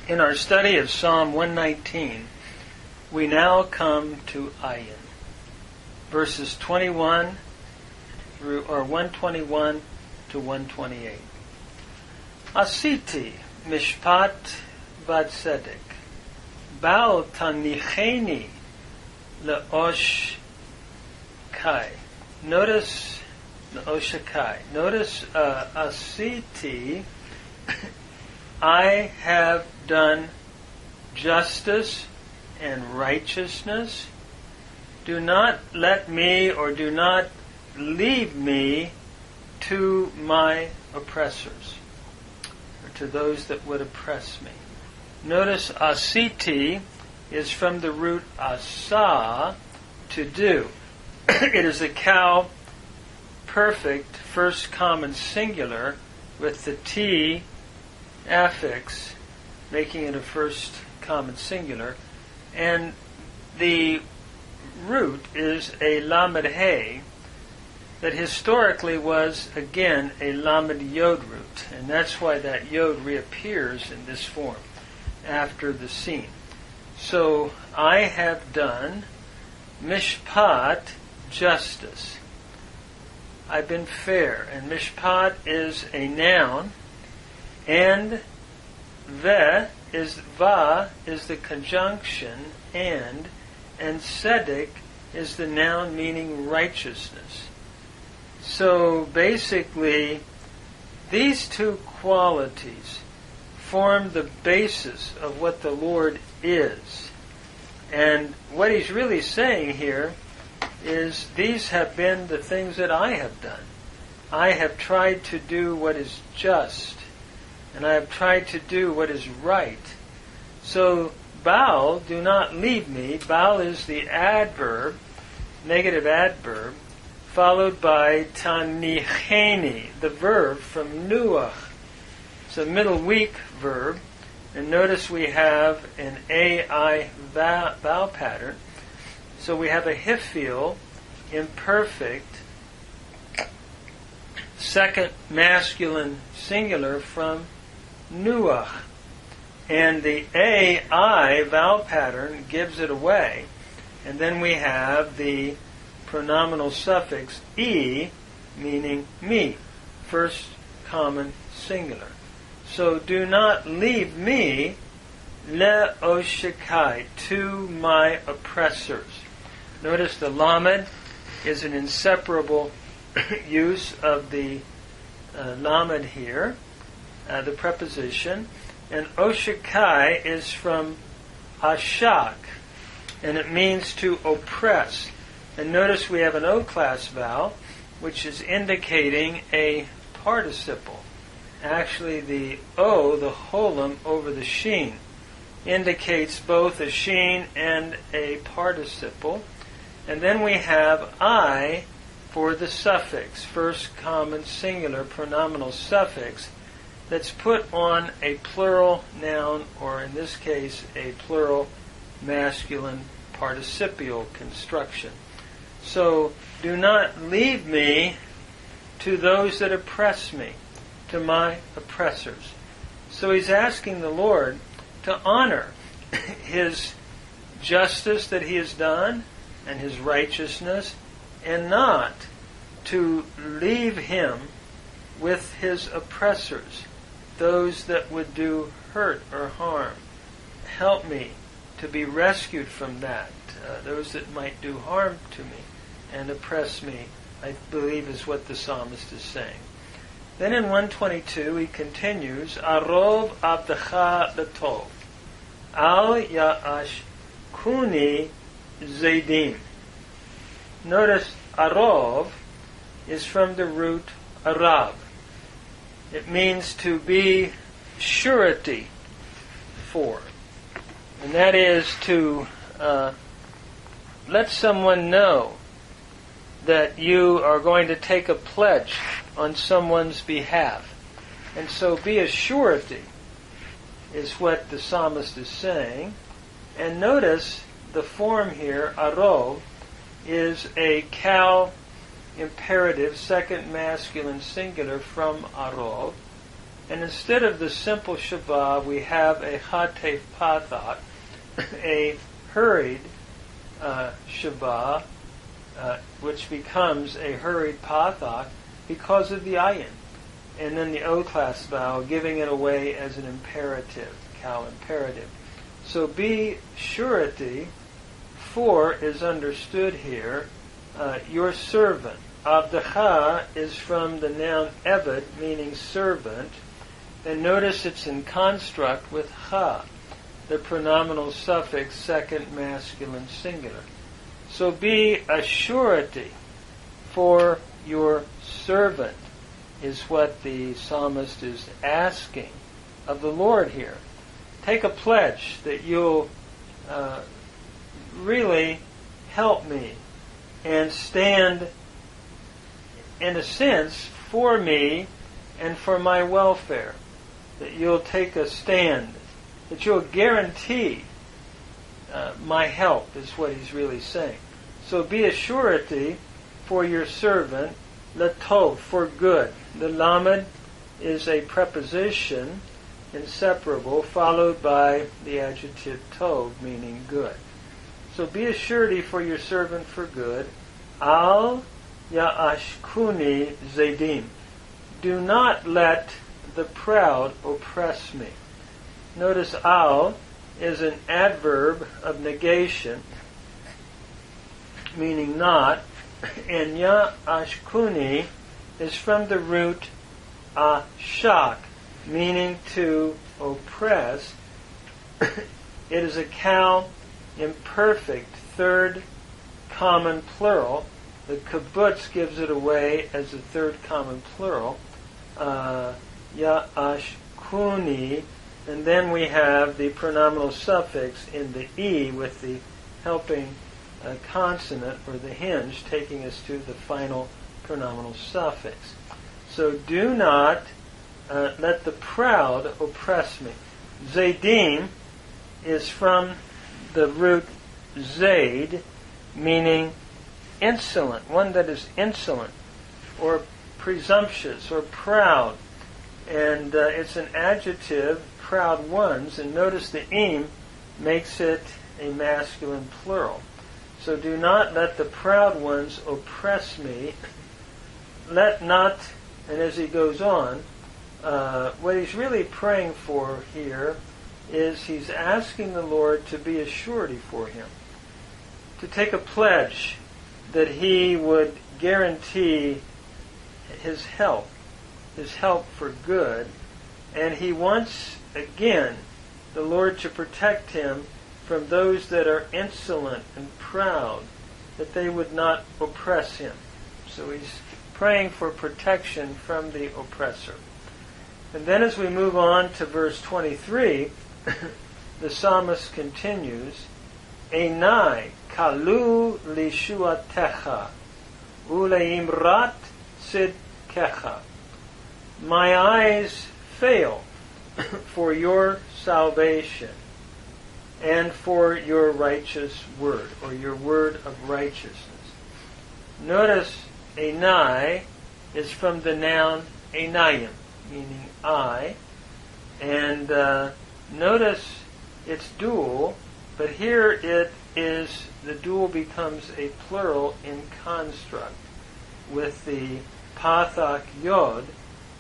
In our study of Psalm 119, we now come to Ayin, verses 21 through, or 121 to 128. Asiti mishpat v'tzedek, bal tanicheni le'osh kai. Notice le'oshakai. Notice asiti. I have done justice and righteousness. Do not let me, or do not leave me to my oppressors, or to those that would oppress me. Notice asiti is from the root asa, to do. It is a cow perfect first common singular with the T affix, making it a first common singular, and the root is a lamed hey that historically was again a lamed yod root, and that's why that yod reappears in this form after the scene. So I have done mishpat, justice. I've been fair, and mishpat is a noun. And va is the conjunction and tzedek is the noun meaning righteousness. So basically, these two qualities form the basis of what the Lord is. And what he's really saying here is these have been the things that I have done. I have tried to do what is just, and I have tried to do what is right. So, Baal, do not leave me. Baal is the adverb, negative adverb, followed by tanicheni, the verb from nuach. It's a middle weak verb. And notice we have an ai vowel pattern. So we have a hifil, imperfect, second masculine singular from nuach, and the ai vowel pattern gives it away, and then we have the pronominal suffix e, meaning me, first common singular. So do not leave me le'oshakai, to my oppressors. Notice the lamed is an inseparable use of the lamed here, the preposition, and oshakai is from ashak, and it means to oppress. And notice we have an O-class vowel, which is indicating a participle. Actually, the O, the holum over the sheen, indicates both a sheen and a participle. And then we have I for the suffix, first common singular pronominal suffix, that's put on a plural noun, or in this case, a plural masculine participial construction. So, do not leave me to those that oppress me, to my oppressors. So he's asking the Lord to honor his justice that he has done and his righteousness, and not to leave him with his oppressors, those that would do hurt or harm. Help me to be rescued from that, those that might do harm to me and oppress me, I believe is what the psalmist is saying. Then in 122 he continues, Arov abdecha letov, al ya'ash kuni zaydim. Notice arov is from the root arav. It means to be surety for. And that is to let someone know that you are going to take a pledge on someone's behalf. And so be a surety is what the psalmist is saying. And notice the form here, arov, is a cow imperative, second masculine singular from arov, And instead of the simple Shabbat, we have a Hatef Pathak, a hurried Shabbat, which becomes a hurried Pathak because of the ayin. And then the O-class vowel, giving it away as an imperative, Cal imperative. So be surety, for is understood here, your servant. Abdecha is from the noun eved, meaning servant. And notice it's in construct with ha, the pronominal suffix, second masculine singular. So be a surety for your servant, is what the psalmist is asking of the Lord here. Take a pledge that you'll really help me and stand, in a sense, for me and for my welfare. That you'll take a stand, that you'll guarantee my help, is what he's really saying. So be a surety for your servant, latov, for good. The lamed is a preposition, inseparable, followed by the adjective tov, meaning good. So be a surety for your servant for good. Al ya'ashkuni zedim. Do not let the proud oppress me. Notice al is an adverb of negation, meaning not, and ya'ashkuni is from the root ashak, meaning to oppress. It is a Cal imperfect, third common plural. The kibbutz gives it away as a third common plural. Ya'ashkuni, and then we have the pronominal suffix in the E with the helping consonant, or the hinge, taking us to the final pronominal suffix. So do not let the proud oppress me. Zaydim is from the root zayd, meaning insolent, one that is insolent, or presumptuous, or proud. And it's an adjective, proud ones, and notice the im makes it a masculine plural. So do not let the proud ones oppress me. Let not, and as he goes on, what he's really praying for here is he's asking the Lord to be a surety for him, to take a pledge that he would guarantee his help for good, and he wants, again, the Lord to protect him from those that are insolent and proud, that they would not oppress him. So he's praying for protection from the oppressor. And then as we move on to verse 23, the psalmist continues, Einai kalu lishuatecha uleimrat sidkecha. My eyes fail for your salvation and for your righteous word, or your word of righteousness. Notice Einai is from the noun einayim, meaning eye, and notice it's dual, but here it is, the dual becomes a plural in construct with the pathak yod,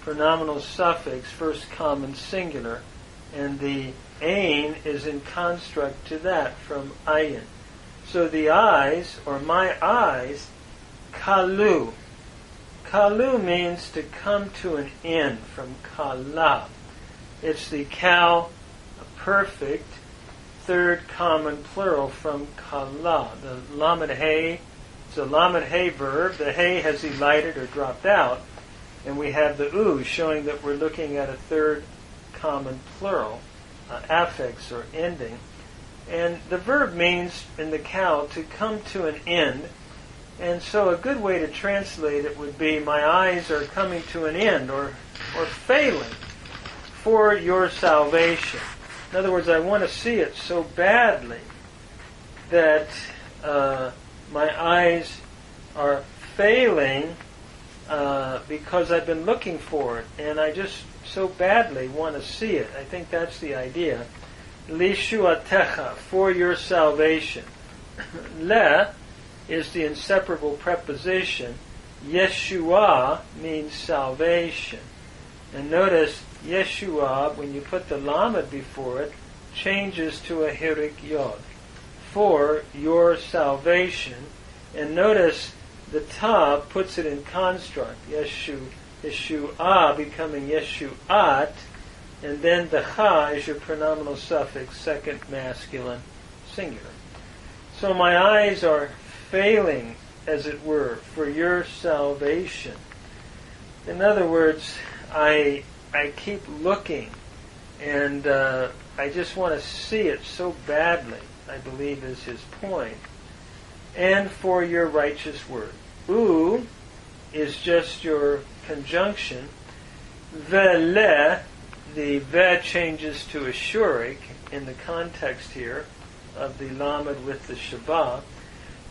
pronominal suffix, first common singular, and the ain is in construct to that from ayin. So the eyes, or my eyes, kalu. Kalu means to come to an end, from kala. It's the kal, perfect, third common plural from kala. The lamed hey, it's a lamed hey verb. The hey has elided or dropped out, and we have the u showing that we're looking at a third common plural, affix or ending. And the verb means, in the kal, to come to an end. And so a good way to translate it would be, my eyes are coming to an end, or failing for your salvation. In other words, I want to see it so badly that my eyes are failing because I've been looking for it, and I just so badly want to see it. I think that's the idea. Lishuatecha, for your salvation. Le is the inseparable preposition. Yeshua means salvation. And notice Yeshua, when you put the lamed before it, changes to a hirik yod. For your salvation. And notice the ta puts it in construct. Yeshua becoming Yeshuat. And then the cha is your pronominal suffix, second masculine singular. So my eyes are failing, as it were, for your salvation. In other words, I keep looking, and I just want to see it so badly, I believe is his point. And for your righteous word. U is just your conjunction. Vele, the ve changes to a shurik in the context here of the lamed with the shabbat.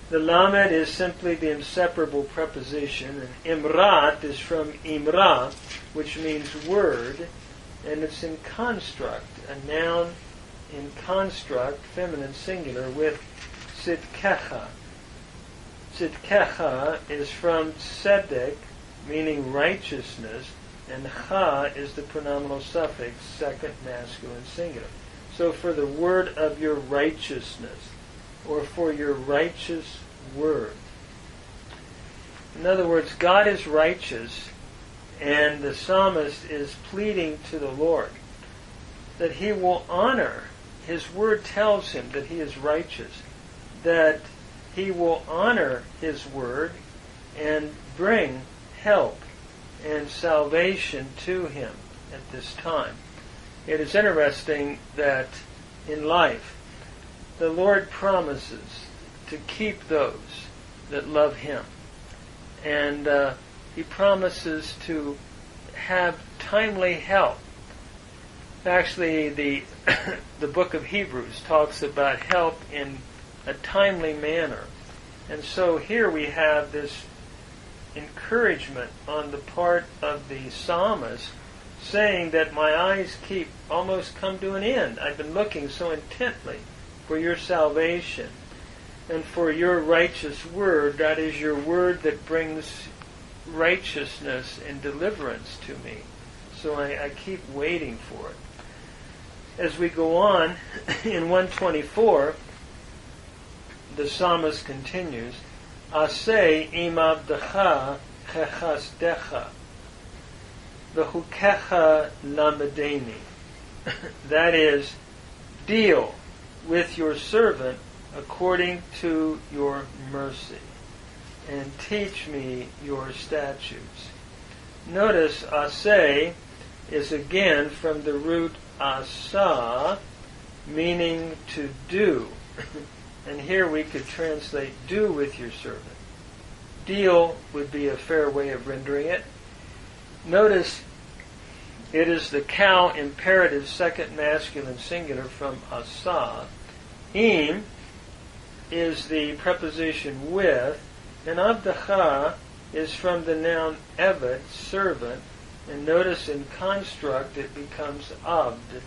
The lamed is simply the inseparable preposition, and imrat is from imra, which means word, and it's in construct, a noun in construct, feminine singular, with tzidkecha. Tzidkecha is from tzedek, meaning righteousness, and cha is the pronominal suffix, second masculine singular. So for the word of your righteousness, or for your righteous word. In other words, God is righteous, and the psalmist is pleading to the Lord that he will honor. His word tells him that he is righteous, that he will honor his word and bring help and salvation to him at this time. It is interesting that in life, the Lord promises to keep those that love him. And he promises to have timely help. Actually, the book of Hebrews talks about help in a timely manner. And so here we have this encouragement on the part of the psalmist saying that my eyes keep almost come to an end. I've been looking so intently for your salvation and for your righteous word. That is your word that brings righteousness and deliverance to me. So I keep waiting for it. As we go on, in 124, the psalmist continues, Aseh im avdecha chechasdecha, v'hukecha lamedeni. That is, deal with your servant according to your mercy, and teach me your statutes. Notice, aseh is again from the root asa, meaning to do. And here we could translate do with your servant. Deal would be a fair way of rendering it. Notice it is the cow imperative second masculine singular from asa. Im is the preposition with, and avdecha is from the noun eved, servant, and notice in construct it becomes avd,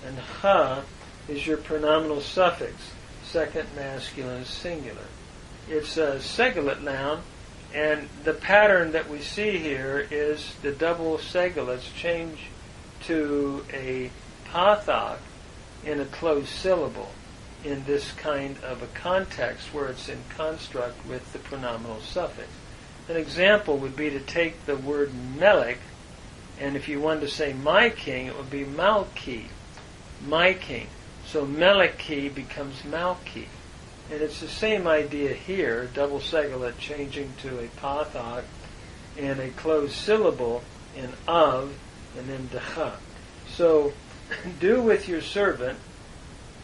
and cha is your pronominal suffix, second masculine singular. It's a segulate noun, and the pattern that we see here is the double segulates change to a pathak in a closed syllable in this kind of a context where it's in construct with the pronominal suffix. An example would be to take the word melech, and if you wanted to say my king, it would be malki, my king. So meleki becomes malki. And it's the same idea here, double segulate changing to a pathak and a closed syllable in av and then decha. So do with your servant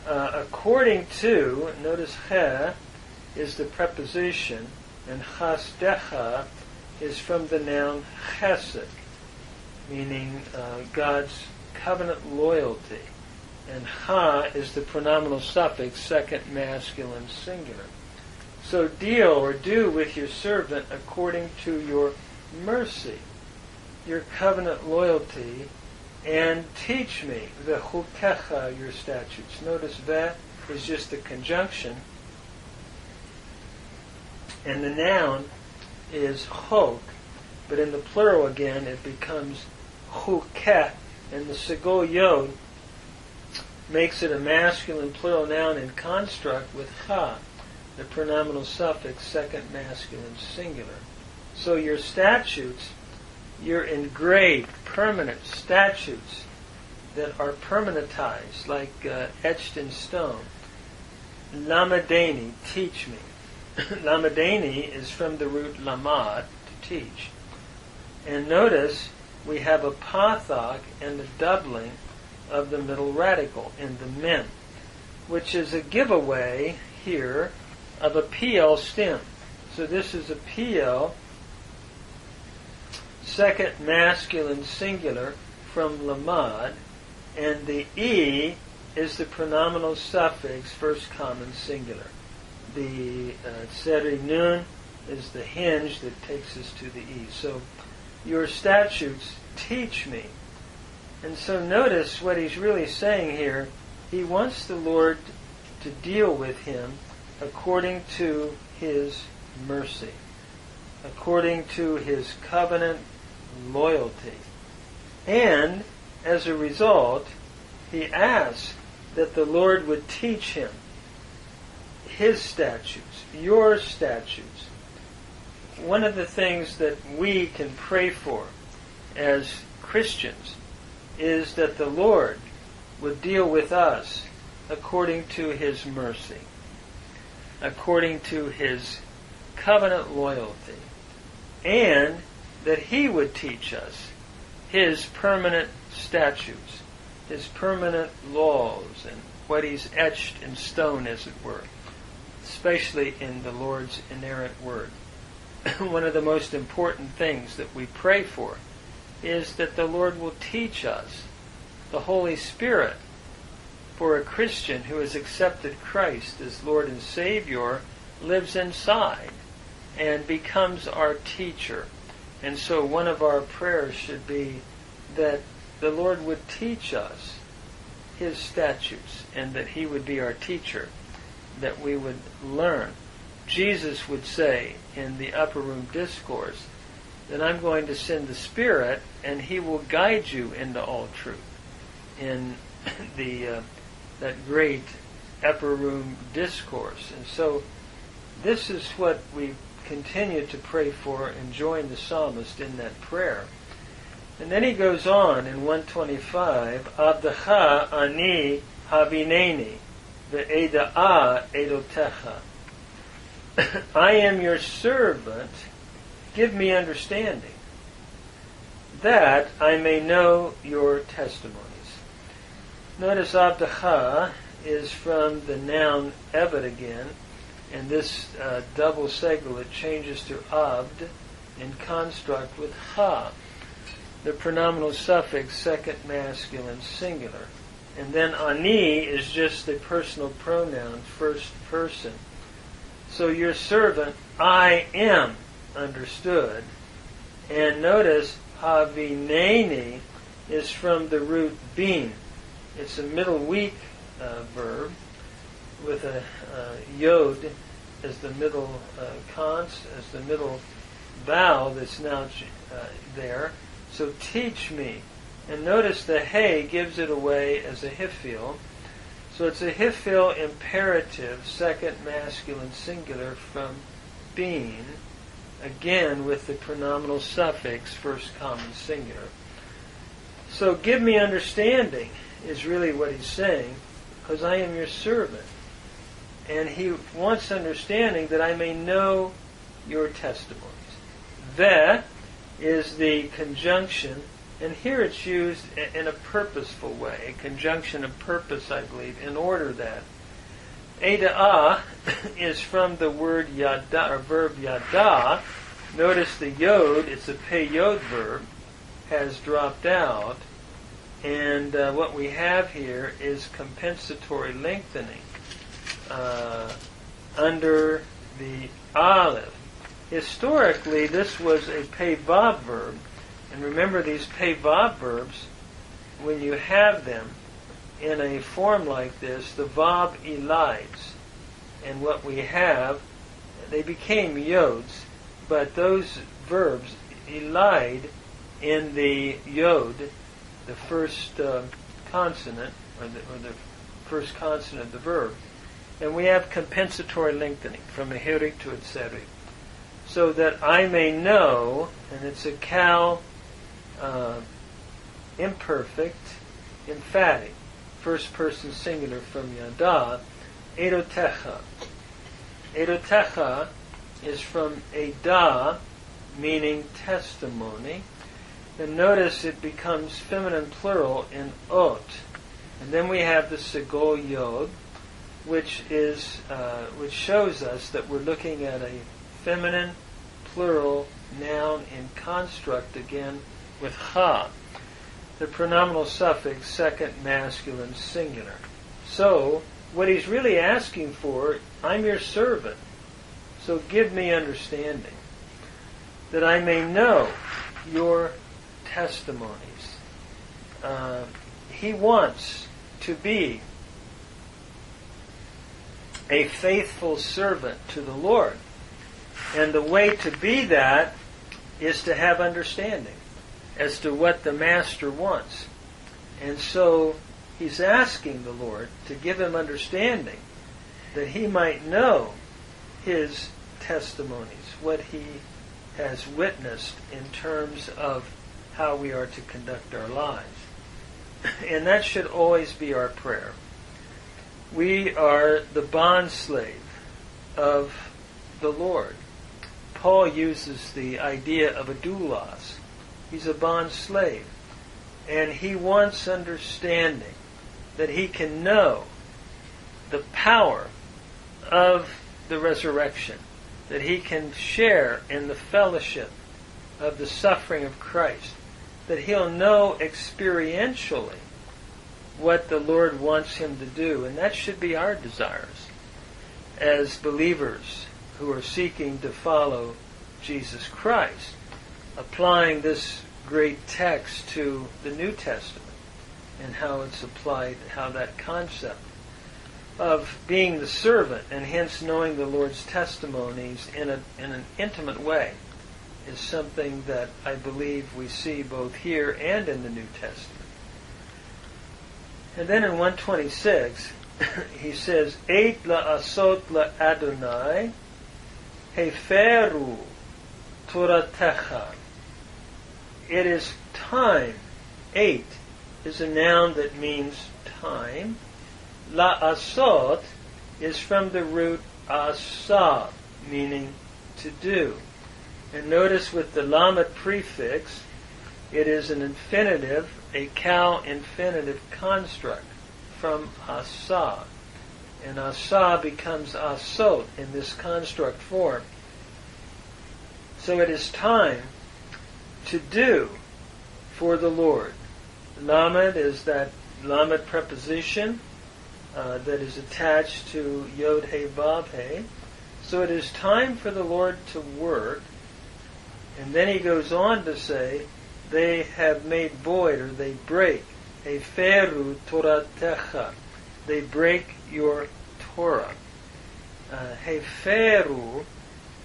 according to, notice he is the preposition, and chasdecha is from the noun chesed, meaning God's covenant loyalty. And ha is the pronominal suffix, second masculine singular. So deal or do with your servant according to your mercy, your covenant loyalty, and teach me the chukecha, your statutes. Notice ve is just the conjunction, and the noun is chok, but in the plural again it becomes chukeh, and the segol yod makes it a masculine plural noun in construct with cha, the pronominal suffix, second masculine singular. So your statutes, your engraved, permanent statutes that are permanentized, like etched in stone. Lamadeni, teach me. Lamadeni is from the root lamad, to teach. And notice we have a pathak and a doubling of the middle radical in the mem, which is a giveaway here of a PL stem. So this is a PL, second masculine singular from lamad, and the E is the pronominal suffix, first common singular. The tseri nun is the hinge that takes us to the E. So your statutes teach me. And so notice what he's really saying here. He wants the Lord to deal with him according to his mercy, according to his covenant loyalty. And as a result, he asks that the Lord would teach him his statutes, your statutes. One of the things that we can pray for as Christians is that the Lord would deal with us according to his mercy, according to his covenant loyalty, and that he would teach us his permanent statutes, his permanent laws, and what he's etched in stone, as it were, especially in the Lord's inerrant word. One of the most important things that we pray for is that the Lord will teach us. The Holy Spirit, for a Christian who has accepted Christ as Lord and Savior, lives inside and becomes our teacher. And so one of our prayers should be that the Lord would teach us his statutes and that he would be our teacher, that we would learn. Jesus would say in the Upper Room Discourse that I'm going to send the Spirit and he will guide you into all truth. In the that great Upper Room Discourse. And so this is what we continue to pray for and join the psalmist in that prayer. And then he goes on in 125, Abdacha ani havineni ve'eda'a edotecha. I am your servant, give me understanding, that I may know your testimonies. Notice Abdacha is from the noun Eved again, and this double segul, it changes to Abd in construct with Ha, the pronominal suffix, second masculine singular. And then Ani is just the personal pronoun, first person. So your servant, I am, understood. And notice Havineni is from the root bin. It's a middle weak verb with a yod as the middle as the middle vowel that's now there. So teach me. And notice the hey gives it away as a hifil. So it's a hifil imperative, second masculine singular from being, again with the pronominal suffix, first common singular. So give me understanding is really what he's saying, because I am your servant. And he wants understanding that I may know your testimonies. Ve is the conjunction, and here it's used in a purposeful way, a conjunction of purpose, I believe, in order that. Eda'ah is from the word yada, or verb yada. Notice the yod, it's a pei yod verb, has dropped out. And what we have here is compensatory lengthening under the aleph. Historically, this was a pei vav verb. And remember, these pei vav verbs when you have them in a form like this, the vav elides. And what we have, they became yods, but those verbs elide in the yod, the first consonant, or the first consonant of the verb. And we have compensatory lengthening from a hirik to a tzeri. So that I may know, and it's a cal imperfect, emphatic, first person singular from yada, edotecha. Edotecha is from eda, meaning testimony. And notice it becomes feminine plural in ot. And then we have the segol yod, which shows us that we're looking at a feminine plural noun in construct again with cha, the pronominal suffix second masculine singular. So what he's really asking for, I'm your servant, so give me understanding, that I may know your testimonies. He wants to be a faithful servant to the Lord. And the way to be that is to have understanding as to what the Master wants. And so he's asking the Lord to give him understanding that he might know his testimonies, what he has witnessed in terms of how we are to conduct our lives. And that should always be our prayer. We are the bond slave of the Lord. Paul uses the idea of a doulos. He's a bond slave. And he wants understanding that he can know the power of the resurrection, that he can share in the fellowship of the suffering of Christ, that he'll know experientially what the Lord wants him to do. And that should be our desires as believers who are seeking to follow Jesus Christ, applying this great text to the New Testament and how it's applied, how that concept of being the servant and hence knowing the Lord's testimonies in an intimate way is something that I believe we see both here and in the New Testament. And then in 126, he says, Eit la'asot la'Adonai heferu toratecha. It is time. Eit is a noun that means time. La'asot is from the root asa, meaning to do. And notice with the lamed prefix, it is an infinitive, a cal infinitive construct from asa. And asa becomes asot in this construct form. So it is time to do for the Lord. Lamed is that lamed preposition that is attached to yod he vav he. So it is time for the Lord to work. And then he goes on to say, they have made void, or they break, heferu toratecha. They break your Torah. Heferu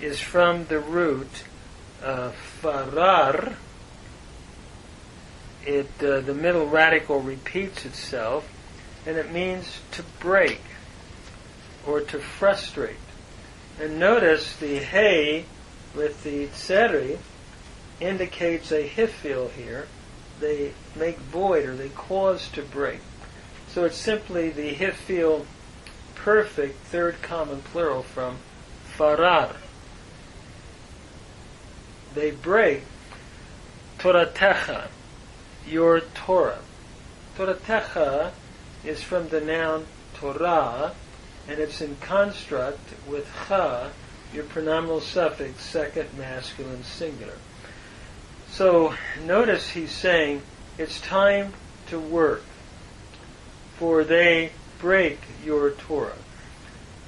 is from the root farar. The middle radical repeats itself, and it means to break or to frustrate. And notice the hey with the tseri indicates a hifil here. They make void, or they cause to break. So it's simply the hifil perfect third common plural from farar. They break toratecha, your Torah. Toratecha is from the noun Torah, and it's in construct with cha, your pronominal suffix second masculine singular. So notice he's saying it's time to work, for they break your Torah.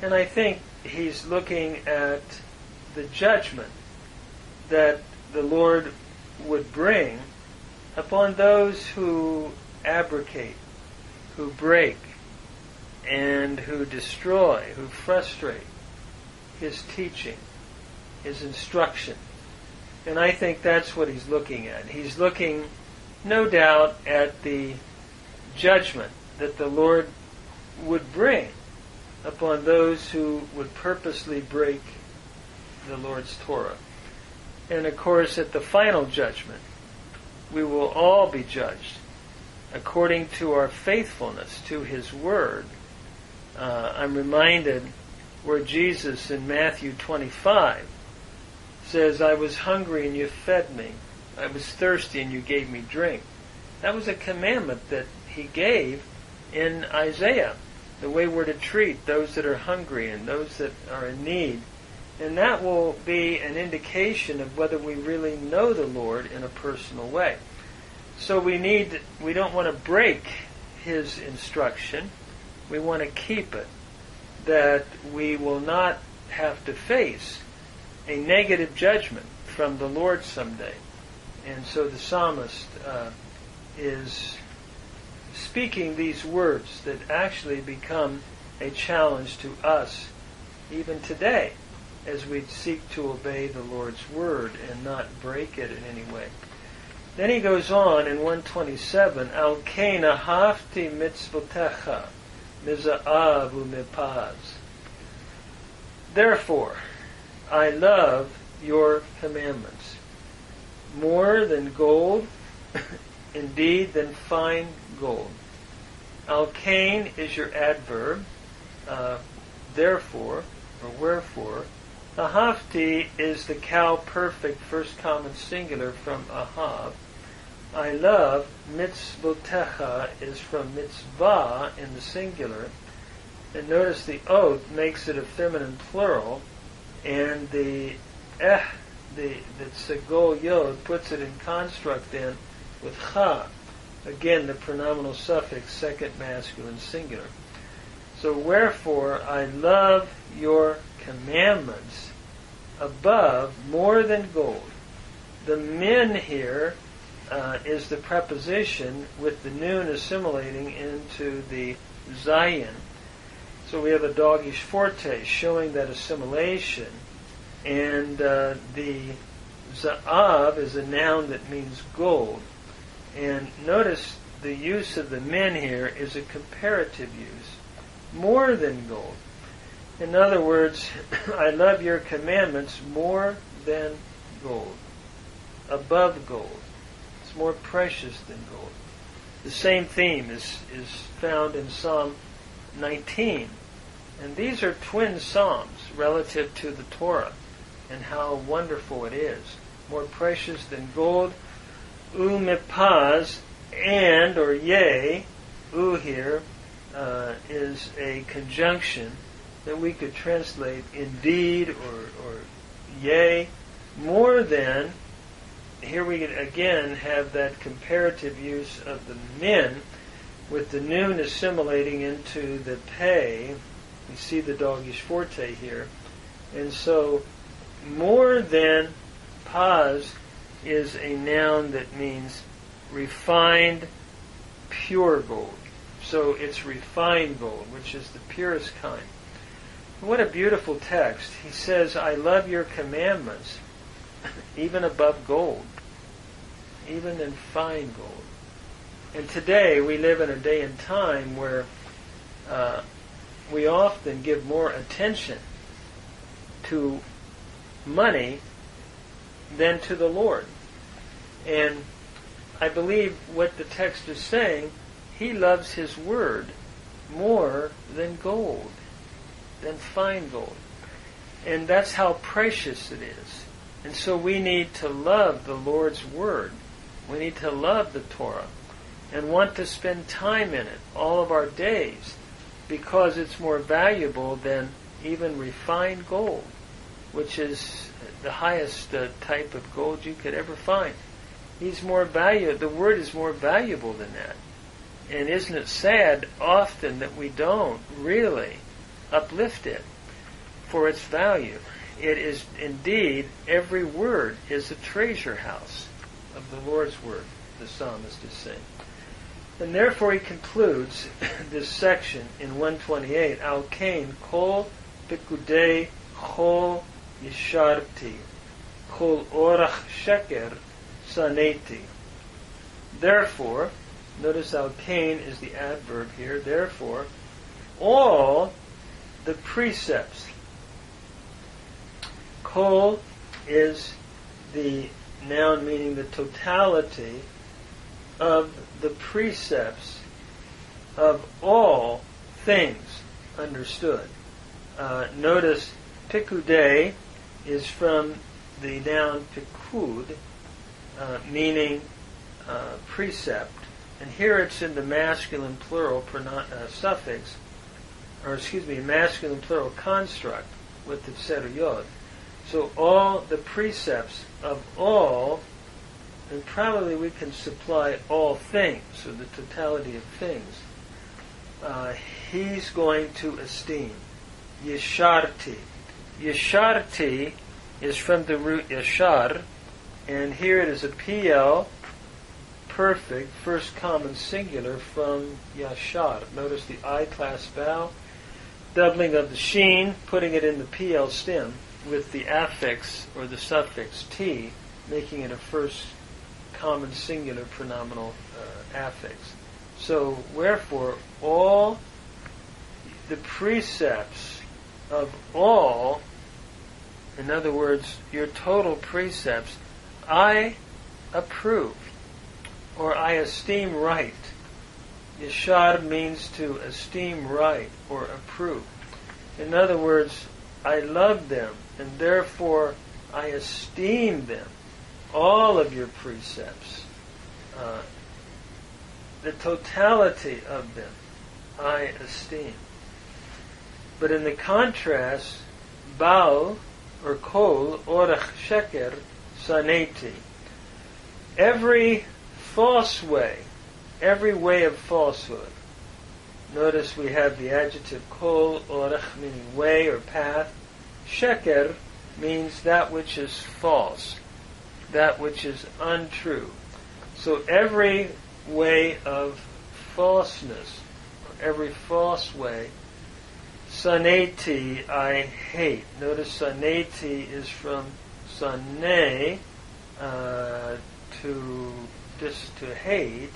And I think he's looking at the judgment that the Lord would bring upon those who abrogate, who break, and who destroy, who frustrate his teaching, his instruction. And I think that's what he's looking at. He's looking, no doubt, at the judgment that the Lord would bring upon those who would purposely break the Lord's Torah. And of course, at the final judgment, we will all be judged according to our faithfulness to His Word. I'm reminded where Jesus in Matthew 25 says, I was hungry and you fed me. I was thirsty and you gave me drink. That was a commandment that He gave in Isaiah, the way we're to treat those that are hungry and those that are in need. And that will be an indication of whether we really know the Lord in a personal way. So we don't want to break His instruction. We want to keep it, that we will not have to face a negative judgment from the Lord someday. And so the psalmist is speaking these words that actually become a challenge to us even today as we seek to obey the Lord's Word and not break it in any way. Then he goes on in 127, Al kein ahavti mitzvotecha miza'av u'mipaz. Therefore, I love your commandments more than gold, indeed than fine gold. Al kein is your adverb, therefore, or wherefore. Ahavti is the cow perfect first common singular from ahav. I love, mitzvotecha is from mitzvah in the singular. And notice the oath makes it a feminine plural, and the segol yod puts it in construct then with cha. Again, the pronominal suffix, second masculine singular. So wherefore I love your commandments above more than gold. The min here is the preposition with the noon assimilating into the zayin. So we have a dogish forte showing that assimilation. And the za'av is a noun that means gold. And notice the use of the min here is a comparative use. More than gold. In other words, I love your commandments more than gold. Above gold. It's more precious than gold. The same theme is found in Psalm 19. And these are twin psalms relative to the Torah and how wonderful it is. More precious than gold. U'mipaz, and, or yea, u here, is a conjunction that we could translate indeed or yea, more than. Here we again have that comparative use of the min with the noon assimilating into the pei. We see the dogish forte here. And so more than paz is a noun that means refined, pure gold. So it's refined gold, which is the purest kind. What a beautiful text. He says, I love your commandments, even above gold, even in fine gold. And today we live in a day and time where we often give more attention to money than to the Lord. And I believe what the text is saying, He loves His Word more than gold, than fine gold. And that's how precious it is. And so we need to love the Lord's Word. We need to love the Torah and want to spend time in it all of our days, because it's more valuable than even refined gold, which is the highest type of gold you could ever find. He's more valuable. The Word is more valuable than that. And isn't it sad often that we don't really uplift it for its value? It is indeed, every word is a treasure house of the Lord's Word, the psalmist is saying. And therefore he concludes this section in 128, Al Kain Kol Pikudei Chol Yisharti Kol Orach Sheker Saneti. Therefore, notice Al Kain is the adverb here, therefore, all the precepts. Kol is the noun meaning the totality of the precepts of all things understood. Notice pikudei is from the noun pikud, meaning precept, and here it's in the masculine plural suffix, masculine plural construct with the tser yod. So all the precepts of all, and probably we can supply all things, or the totality of things, he's going to esteem. Yesharti. Yesharti is from the root yashar, and here it is a PL, perfect, first common singular from yashar. Notice the I class vowel, doubling of the sheen, putting it in the PL stem, with the affix or the suffix T, making it a first common singular pronominal affix. So, wherefore, all the precepts of all, in other words, your total precepts, I approve, or I esteem right. Yeshar means to esteem right or approve. In other words, I love them, and therefore I esteem them. All of your precepts, the totality of them, I esteem. But in the contrast, Baal, or Kol, Orach Sheker, Saneti. Every false way, every way of falsehood. Notice we have the adjective Kol, Orach, meaning way or path. Sheker means that which is false, that which is untrue. So every way of falseness, or every false way, saneti, I hate. Notice saneti is from sane, to hate,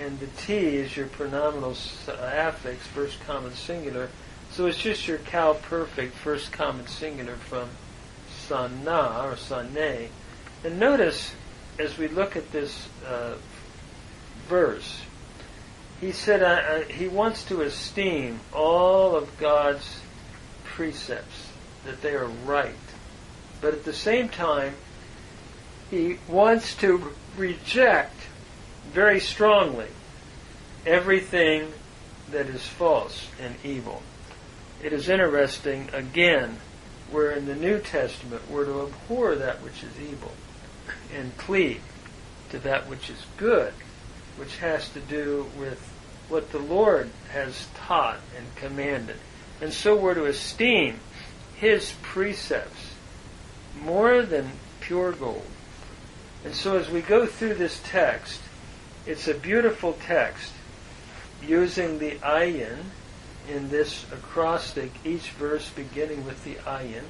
and the T is your pronominal affix, first common singular. So it's just your cow perfect, first common singular from sana or sane. And notice, as we look at this verse, he said he wants to esteem all of God's precepts, that they are right. But at the same time, he wants to reject very strongly everything that is false and evil. It is interesting, again, where in the New Testament we're to abhor that which is evil and cleave to that which is good, which has to do with what the Lord has taught and commanded. And so we're to esteem His precepts more than pure gold. And so as we go through this text, it's a beautiful text using the ayin in this acrostic, each verse beginning with the ayin,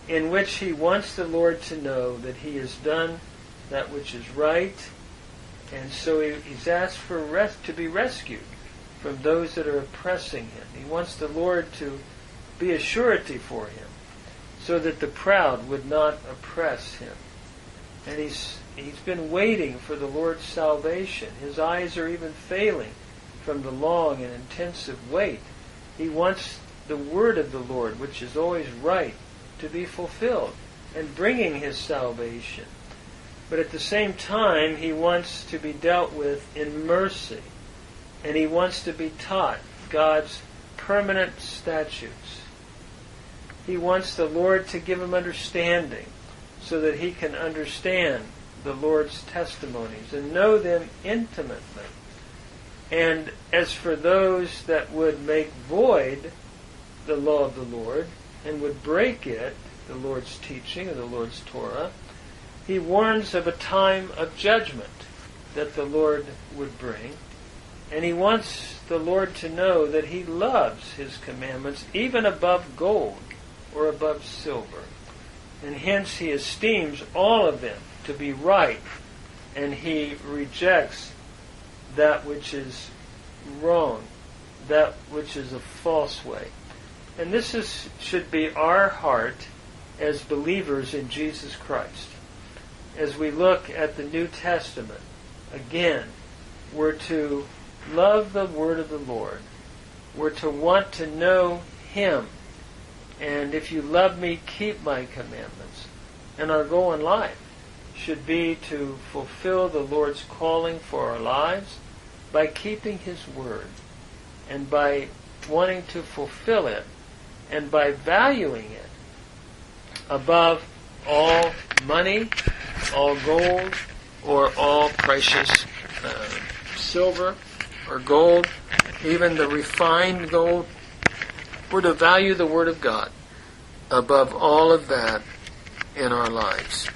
in which he wants the Lord to know that he has done that which is right, and so he's asked for to be rescued from those that are oppressing him. He wants the Lord to be a surety for him, so that the proud would not oppress him. And he's been waiting for the Lord's salvation. His eyes are even failing from the long and intensive wait. He wants the word of the Lord, which is always right, to be fulfilled and bringing his salvation. But at the same time, he wants to be dealt with in mercy, and he wants to be taught God's permanent statutes. He wants the Lord to give him understanding so that he can understand the Lord's testimonies and know them intimately. And as for those that would make void the law of the Lord and would break it, the Lord's teaching or the Lord's Torah, he warns of a time of judgment that the Lord would bring. And he wants the Lord to know that he loves his commandments even above gold or above silver. And hence he esteems all of them to be right, and he rejects that which is wrong, that which is a false way. And this should be our heart as believers in Jesus Christ. As we look at the New Testament, again, we're to love the word of the Lord. We're to want to know him. And if you love me, keep my commandments. And our goal in life should be to fulfill the Lord's calling for our lives by keeping his word, and by wanting to fulfill it, and by valuing it above all money, all gold, or all precious silver or gold, even the refined gold. We're to value the Word of God above all of that in our lives.